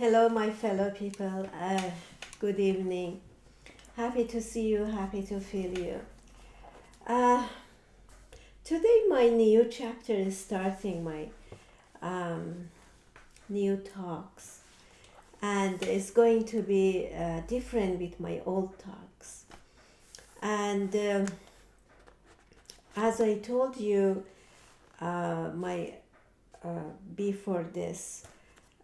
Hello, my fellow people. Good evening. Happy to see you, happy to feel you. Uh, Today, my new chapter is starting my um, new talks, and it's going to be different with my old talks. And as I told you, my before this,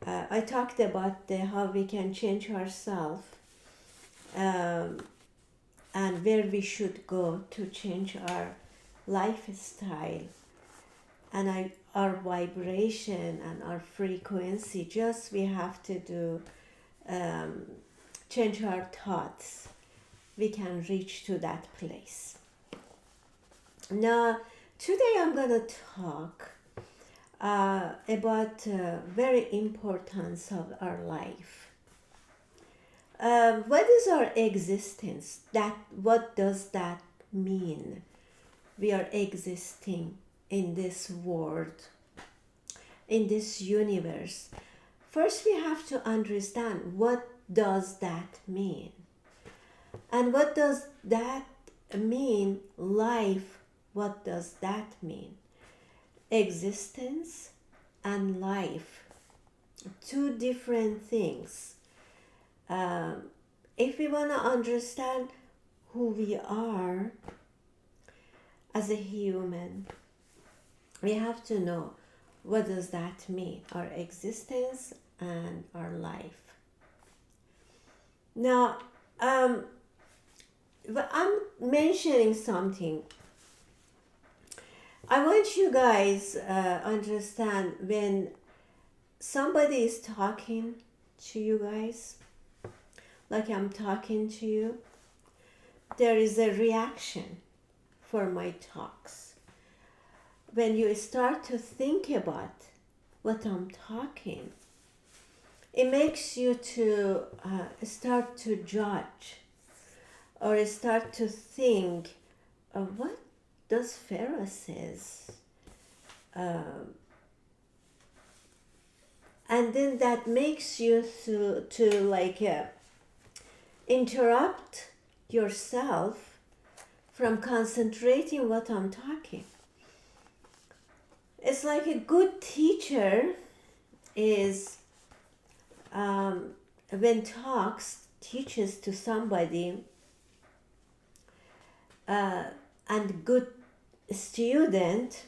I talked about how we can change ourselves um, and where we should go to change our lifestyle and our vibration and our frequency. Just we have to do um, change our thoughts. We can reach to that place. Now, today I'm gonna talk about very importance of our life. What is our existence? What does that mean? We are existing in this world, in this universe. First, we have to understand what does that mean, and what does that mean? Life. What does that mean? Existence and life, two different things. If we want to understand who we are as a human, we have to know what does that mean, our existence and our life. Now, I'm mentioning something. I want you guys understand when somebody is talking to you guys, like I'm talking to you, there is a reaction for my talks. When you start to think about what I'm talking, it makes you to start to judge or start to think, what does Farah says? And then that makes you to like interrupt yourself from concentrating what I'm talking. It's like a good teacher is when teaches to somebody, and good student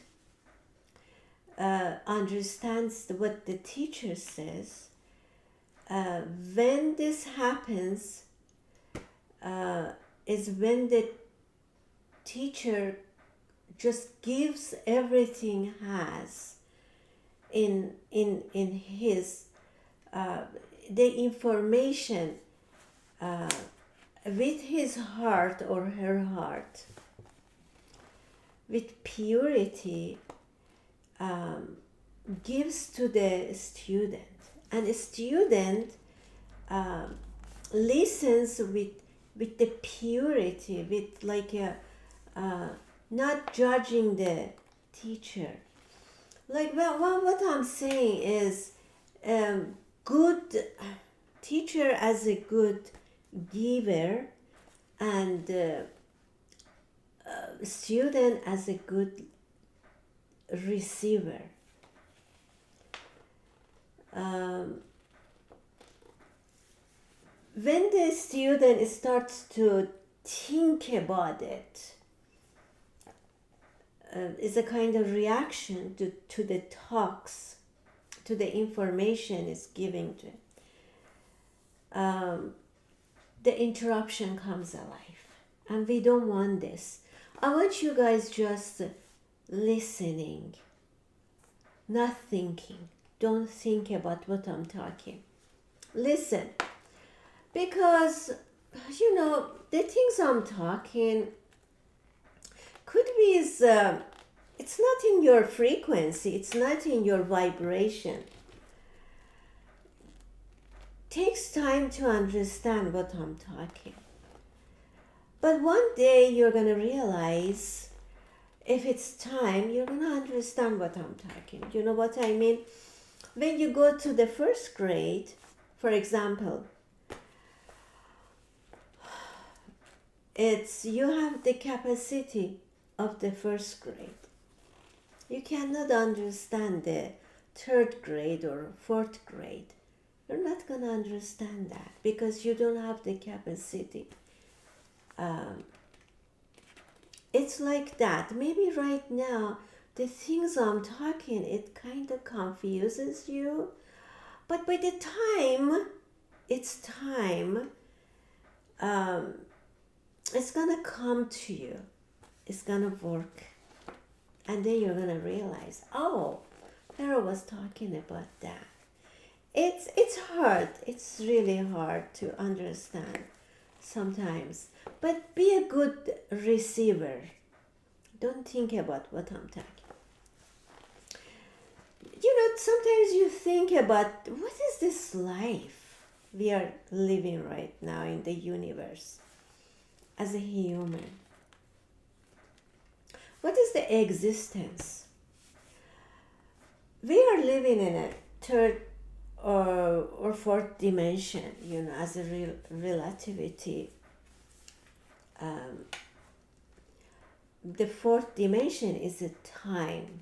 understands what the teacher says. When this happens, is when the teacher just gives everything has in his the information with his heart or her heart, with purity, gives to the student, and the student listens with the purity, with like a not judging the teacher. Like, well, what I'm saying is, good teacher as a good giver, and student as a good receiver. When the student starts to think about it, is a kind of reaction to the talks, to the information is giving to the interruption comes alive, and we don't want this. I want you guys just listening, not thinking. Don't think about what I'm talking. Listen, because the things I'm talking could be is it's not in your frequency, it's not in your vibration. Takes time to understand what I'm talking. But one day you're going to realize, if it's time, you're going to understand what I'm talking. You know what I mean? When you go to the first grade, For example, it's you have the capacity of the first grade. You cannot understand the third grade or fourth grade. You're not going to understand that because you don't have the capacity. It's like that. Maybe right now, the things I'm talking, it kind of confuses you. But by the time it's time, it's going to come to you. It's going to work. And then you're going to realize, oh, Pharaoh was talking about that. It's hard. It's really hard to understand sometimes. But be a good receiver. Don't think about what I'm talking. You know, sometimes you think about what is this life we are living right now in the universe as a human? What is the existence? We are living in a third or fourth dimension, you know, as a relativity. The fourth dimension is a time,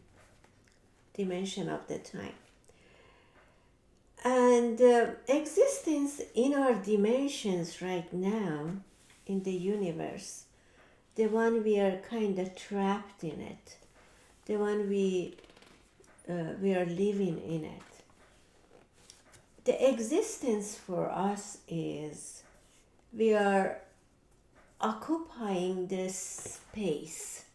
dimension of the time. And existence in our dimensions right now in the universe, the one we are kind of trapped in it, the one we are living in it. The existence for us is we are occupying this space.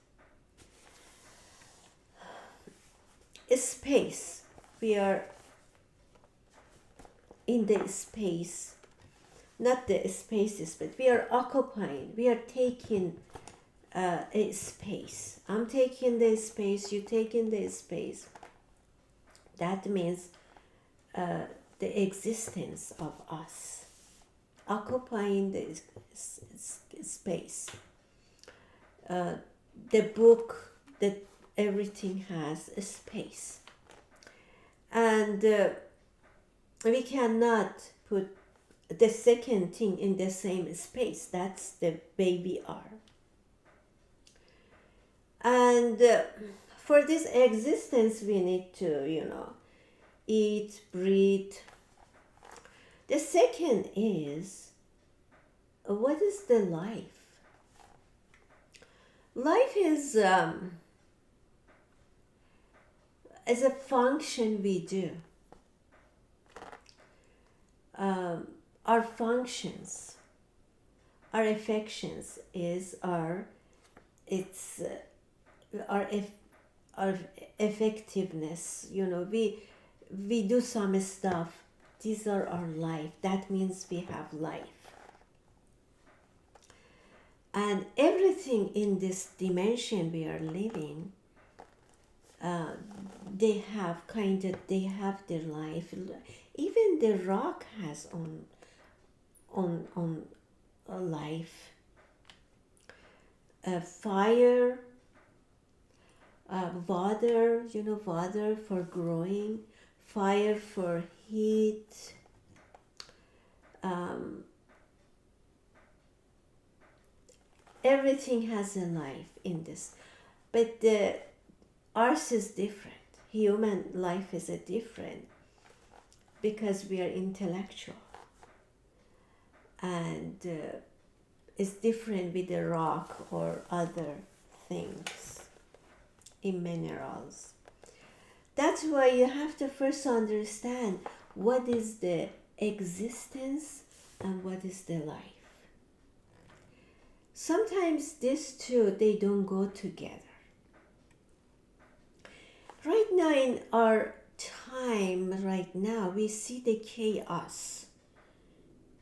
Space. We are in the space, not the spaces, but we are occupying. We are taking a space. I'm taking the space. You taking the space. That means the existence of us, occupying the space. The book that everything has a space, and we cannot put the second thing in the same space. That's the way we are. And for this existence, we need to, you know, eat, breathe. The second is, what is the life? Life is as a function we do. Our functions, our affections is our effectiveness. You know, we do some stuff. These are our life. That means we have life. And everything in this dimension we are living, they have their life. Even the rock has on a life. Fire, water, you know, water for growing, fire for heat. Everything has a life in this, but ours is different. Human life is a different because we are intellectual, and it's different with the rock or other things in minerals. That's why you have to first understand what is the existence and what is the life. Sometimes these two, they don't go together. Right now in our time, right now, we see the chaos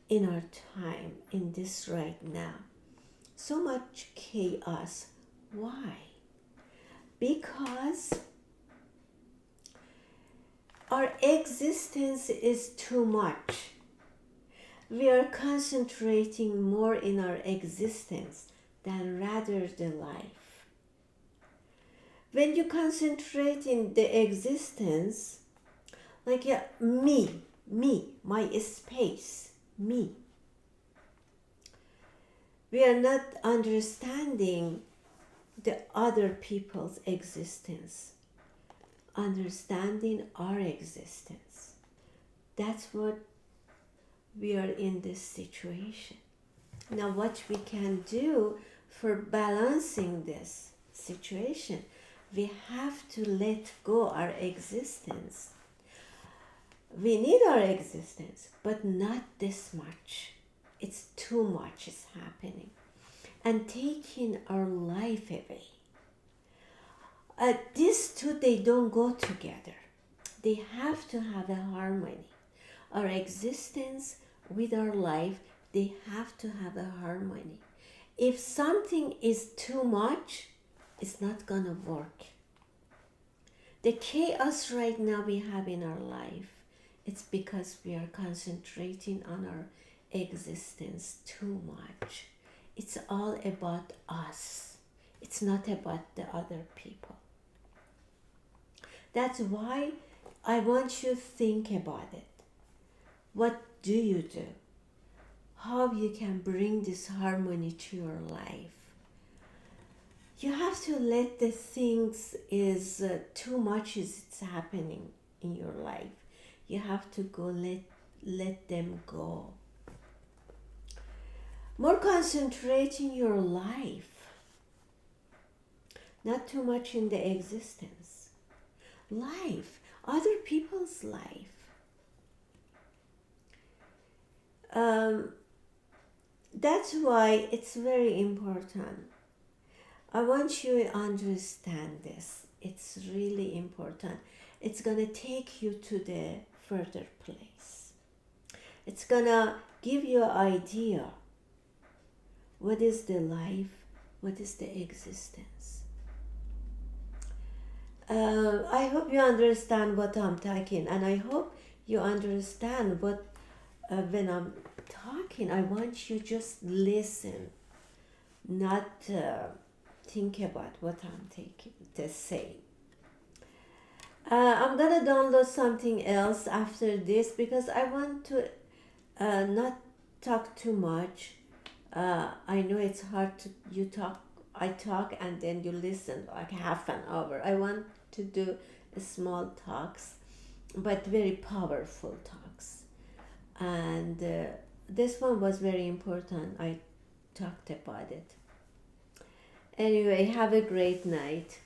in our time, in this right now. So much chaos. Why? Because our existence is too much. We are concentrating more in our existence than rather the life. When you concentrate in the existence, like me, me, my space, me. We are not understanding the other people's existence, understanding our existence. That's what we are in this situation. Now, what we can do for balancing this situation, we have to let go our existence. We need our existence, but not this much. It's too much is happening and taking our life away. These two, they don't go together. They have to have a harmony. Our existence with our life, they have to have a harmony. If something is too much, it's not gonna work. The chaos right now we have in our life, it's because we are concentrating on our existence too much. It's all about us. It's not about the other people. That's why I want you to think about it. What do you do? How you can bring this harmony to your life? You have to let the things is too much is happening in your life. You have to go let them go. More concentrate in your life, not too much in the existence. Life, other people's life. That's why it's very important. I want you to understand this. It's really important. It's going to take you to the further place. It's going to give you an idea. What is the life? What is the existence? I hope you understand what I'm talking, and I hope you understand what when I'm talking, I want you just listen, not think about what I'm saying. I'm gonna download something else after this because I want to not talk too much. I know it's hard to I talk and then you listen like half an hour. I want to do small talks, but very powerful talks. And this one was very important. I talked about it. Anyway, have a great night.